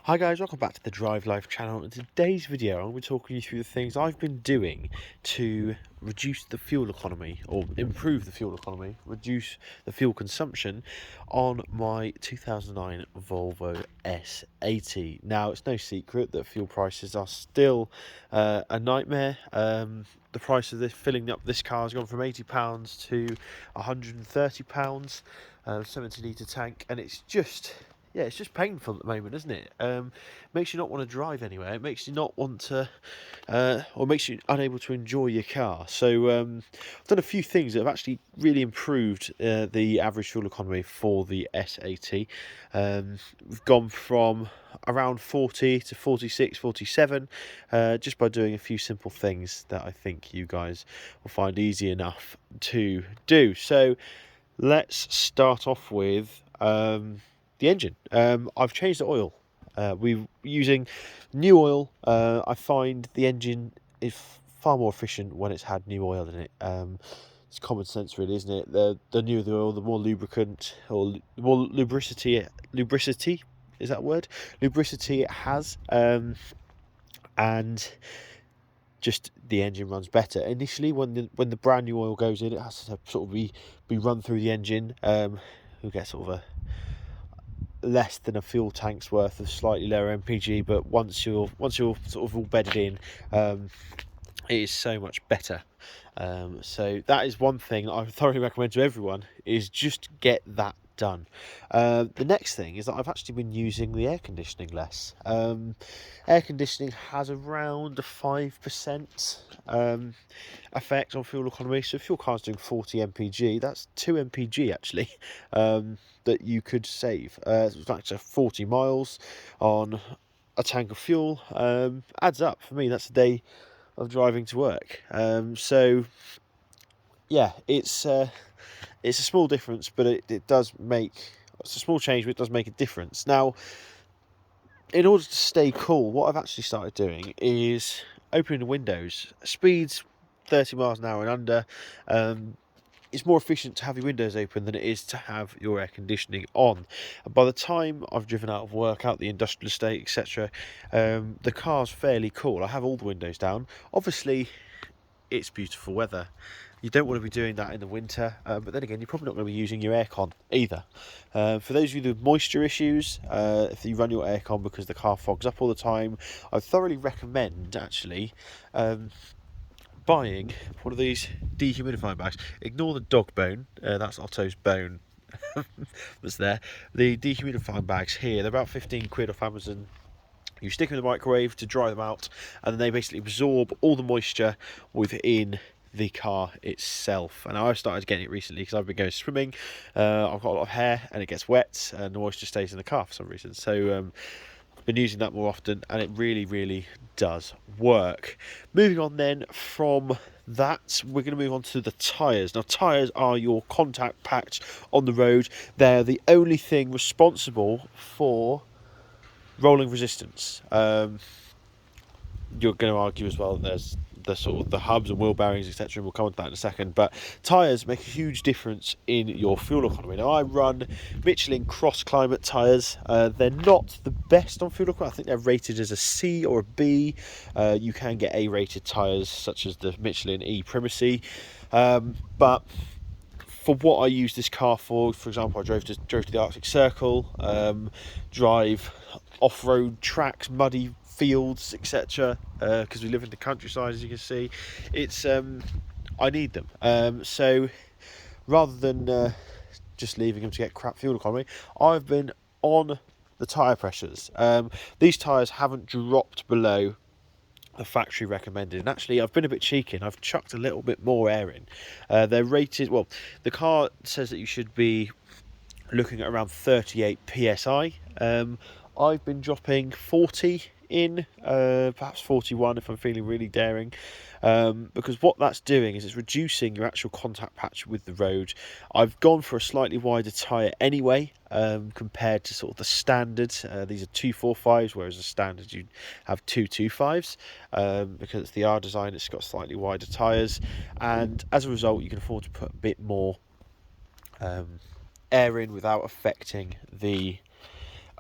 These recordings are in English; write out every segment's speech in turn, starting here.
Hi guys, welcome back to the Drive Life channel. In today's video I'm going to be talking you through the things I've been doing to reduce the fuel economy, or improve the fuel economy, reduce the fuel consumption on my 2009 Volvo S80. Now, it's no secret that fuel prices are still a nightmare. The price of filling up this car has gone from £80 to £130, 70 litre tank, and it's just painful at the moment, isn't it? Makes you not want to drive anywhere. It makes you not want to, or makes you unable to enjoy your car. So I've done a few things that have actually really improved the average fuel economy for the S80. We've gone from around 40 to 46, 47, just by doing a few simple things that I think you guys will find easy enough to do. So let's start off with the engine. I've changed the oil. We're using new oil. I find the engine is far more efficient when it's had new oil in it. It's common sense, really, isn't it? The newer the oil, the more lubricant, or the more lubricity is that word? Lubricity it has, and just the engine runs better. Initially, when the brand new oil goes in, it has to sort of be run through the engine. You'll get sort of a less than a fuel tank's worth of slightly lower MPG, but once you're sort of all bedded in, it is so much better. So that is one thing I thoroughly recommend to everyone, is just get that done. The next thing is that I've actually been using the air conditioning less. Air conditioning has around a 5% effect on fuel economy. So if your car's doing 40 MPG, that's 2 MPG actually, that you could save. In fact, 40 miles on a tank of fuel adds up. For me, that's a day of driving to work. So yeah, it's a small difference, but it does make, it's a small change, but it does make a difference. Now, in order to stay cool, what I've actually started doing is opening the windows. Speeds 30 miles an hour and under. It's more efficient to have your windows open than it is to have your air conditioning on. And by the time I've driven out of work, out the industrial estate, etc., the car's fairly cool. I have all the windows down. Obviously, it's beautiful weather. You don't want to be doing that in the winter, but then again, you're probably not going to be using your aircon either. For those of you with moisture issues, if you run your aircon because the car fogs up all the time, I thoroughly recommend actually buying one of these dehumidifying bags. Ignore the dog bone, that's Otto's bone that's there. The dehumidifying bags here, they're about 15 quid off Amazon. You stick them in the microwave to dry them out, and then they basically absorb all the moisture within the car itself. And I've started getting it recently because I've been going swimming. I've got a lot of hair and it gets wet and the moisture stays in the car for some reason. So I've been using that more often, and it really does work. Moving on then from that, we're going to move on to the tyres. Now, tyres are your contact patch on the road. They're the only thing responsible for rolling resistance. You're going to argue as well that there's the sort of the hubs and wheel bearings, etc., and we'll come on to that in a second. But tyres make a huge difference in your fuel economy. Now, I run Michelin cross climate tyres. They're not the best on fuel economy. I think they're rated as a C or a B. You can get A rated tyres such as the Michelin E Primacy, but for what I use this car for example, I drove to the Arctic Circle, drive off-road tracks, muddy fields, etc., because we live in the countryside, as you can see. It's I need them, so rather than just leaving them to get crap fuel economy, I've been on the tyre pressures. These tyres haven't dropped below the factory recommended, and actually I've been a bit cheeky and I've chucked a little bit more air in. They're rated, well, the car says that you should be looking at around 38 psi. I've been dropping 40 in, perhaps 41 if I'm feeling really daring, because what that's doing is it's reducing your actual contact patch with the road. I've gone for a slightly wider tyre anyway, compared to sort of the standard. These are 245s, whereas the standard you have 225s, because it's the R design. It's got slightly wider tyres, and as a result you can afford to put a bit more air in without affecting the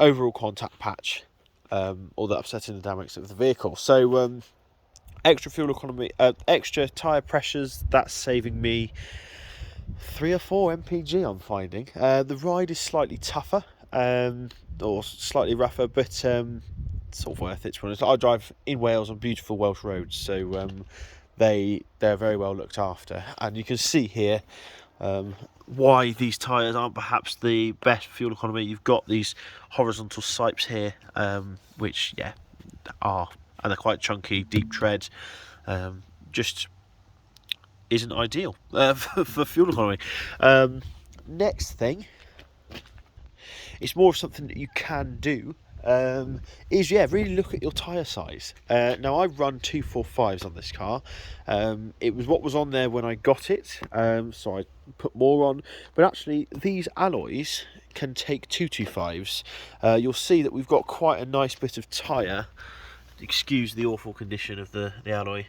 overall contact patch or the upsetting the dynamics of the vehicle. So extra fuel economy, extra tyre pressures, that's saving me 3 or 4 MPG. I'm finding the ride is slightly tougher, or slightly rougher, but sort of worth it, to be honest. I drive in Wales on beautiful Welsh roads, so they're very well looked after, and you can see here why these tyres aren't perhaps the best fuel economy. You've got these horizontal sipes here, which are, and they're quite chunky, deep tread, just isn't ideal for fuel economy. Next thing, it's more of something that you can do, is really look at your tyre size. Now I run 245s on this car. It was what was on there when I got it, so I put more on, but actually these alloys can take 225s. You'll see that we've got quite a nice bit of tyre, excuse the awful condition of the alloy,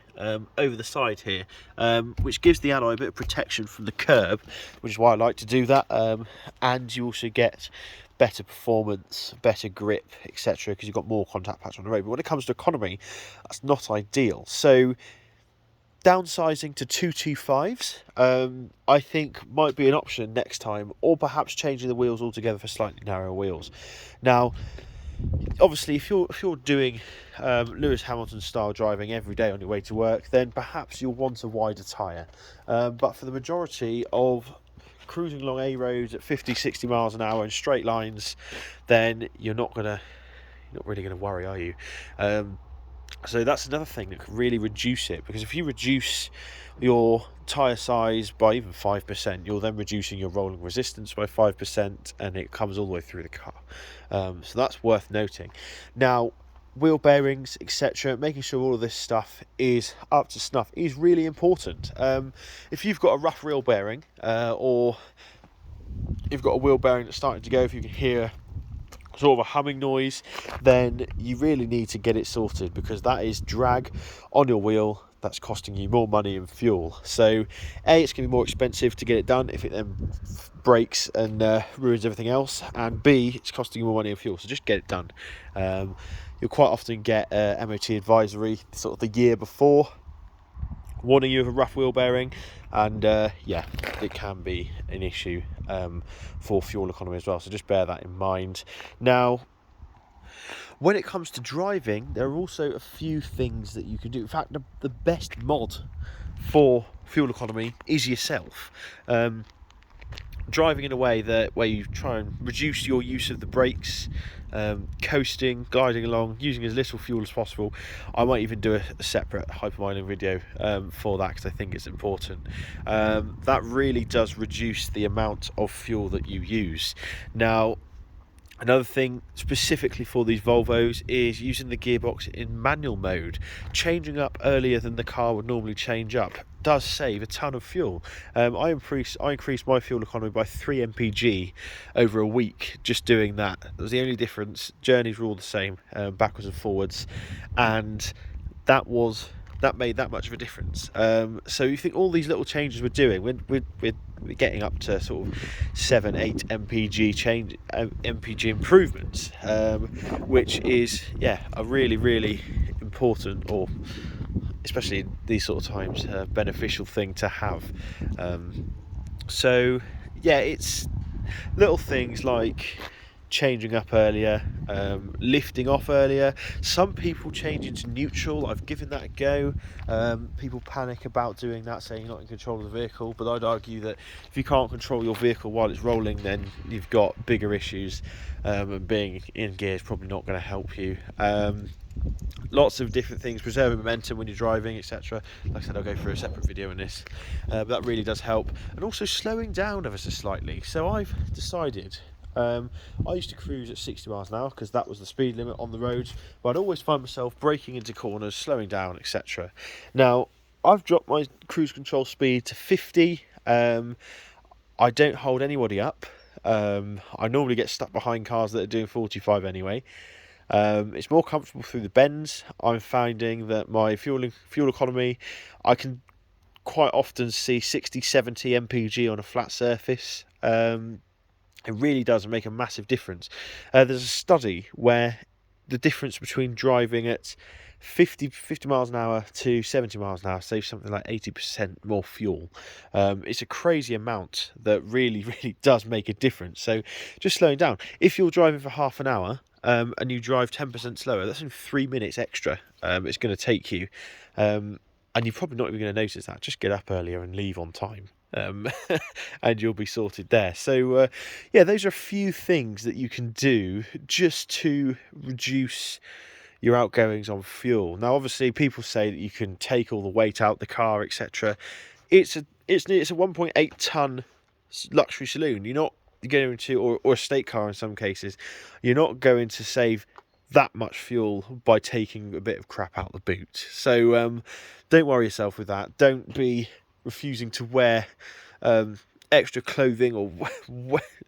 over the side here, which gives the alloy a bit of protection from the curb, which is why I like to do that, and you also get better performance, better grip, etc., because you've got more contact patch on the road. But when it comes to economy, that's not ideal. So downsizing to 225s, I think might be an option next time, or perhaps changing the wheels altogether for slightly narrower wheels. Now, obviously, if you're doing Lewis Hamilton style driving every day on your way to work, then perhaps you'll want a wider tyre. But for the majority of cruising along A roads at 50-60 miles an hour in straight lines, then you're not really gonna worry, are you? So that's another thing that could really reduce it, because if you reduce your tyre size by even 5%, you're then reducing your rolling resistance by 5%, and it comes all the way through the car. So that's worth noting. Now, wheel bearings, etc., making sure all of this stuff is up to snuff is really important. If you've got a rough wheel bearing, or you've got a wheel bearing that's starting to go, if you can hear sort of a humming noise, then you really need to get it sorted, because that is drag on your wheel that's costing you more money and fuel. So A, it's going to be more expensive to get it done if it then breaks and ruins everything else, and B, it's costing you more money and fuel, so just get it done. You'll quite often get MOT advisory sort of the year before, warning you of a rough wheel bearing, and it can be an issue for fuel economy as well, so just bear that in mind. Now, when it comes to driving, there are also a few things that you can do. In fact, the best mod for fuel economy is yourself. Driving in a way where you try and reduce your use of the brakes, coasting, gliding along, using as little fuel as possible. I might even do a separate hypermining video for that, because I think it's important. That really does reduce the amount of fuel that you use. Now, another thing specifically for these Volvos is using the gearbox in manual mode. Changing up earlier than the car would normally change up does save a ton of fuel. I increased my fuel economy by 3 MPG over a week just doing that. That was the only difference. Journeys were all the same, backwards and forwards, and that made that much of a difference. So you think all these little changes we're doing, we're getting up to sort of 7-8 MPG improvements, which is a really important, or especially in these sort of times, beneficial thing to have. So it's little things like changing up earlier, lifting off earlier. Some people change into neutral. I've given that a go. People panic about doing that, saying you're not in control of the vehicle, but I'd argue that if you can't control your vehicle while it's rolling, then you've got bigger issues, and being in gear is probably not going to help you. Lots of different things, preserving momentum when you're driving, etc. Like I said, I'll go through a separate video on this, but that really does help. And also slowing down ever so slightly. So I've decided, I used to cruise at 60 miles an hour because that was the speed limit on the roads, but I'd always find myself braking into corners, slowing down, etc. Now, I've dropped my cruise control speed to 50. I don't hold anybody up. I normally get stuck behind cars that are doing 45 anyway. It's more comfortable through the bends. I'm finding that my fuel economy, I can quite often see 60-70 MPG on a flat surface. It really does make a massive difference. There's a study where the difference between driving at 50 miles an hour to 70 miles an hour saves something like 80% more fuel. It's a crazy amount that really, really does make a difference. So just slowing down. If you're driving for half an hour and you drive 10% slower, that's in 3 minutes extra it's going to take you. And you're probably not even going to notice that. Just get up earlier and leave on time. And you'll be sorted there. So yeah, those are a few things that you can do just to reduce your outgoings on fuel. Now obviously people say that you can take all the weight out the car, etc. It's a 1.8 ton luxury saloon. You're not going to, or a state car in some cases, you're not going to save that much fuel by taking a bit of crap out the boot. So don't worry yourself with that. Don't be refusing to wear extra clothing or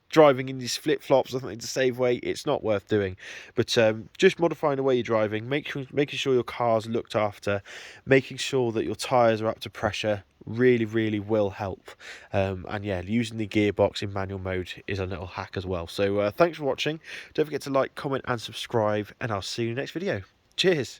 driving in these flip-flops or something to save weight. It's not worth doing. But just modifying the way you're driving, making sure your car's looked after, making sure that your tyres are up to pressure really, really will help. And yeah, using the gearbox in manual mode is a little hack as well. So thanks for watching. Don't forget to like, comment and subscribe, and I'll see you in the next video. Cheers.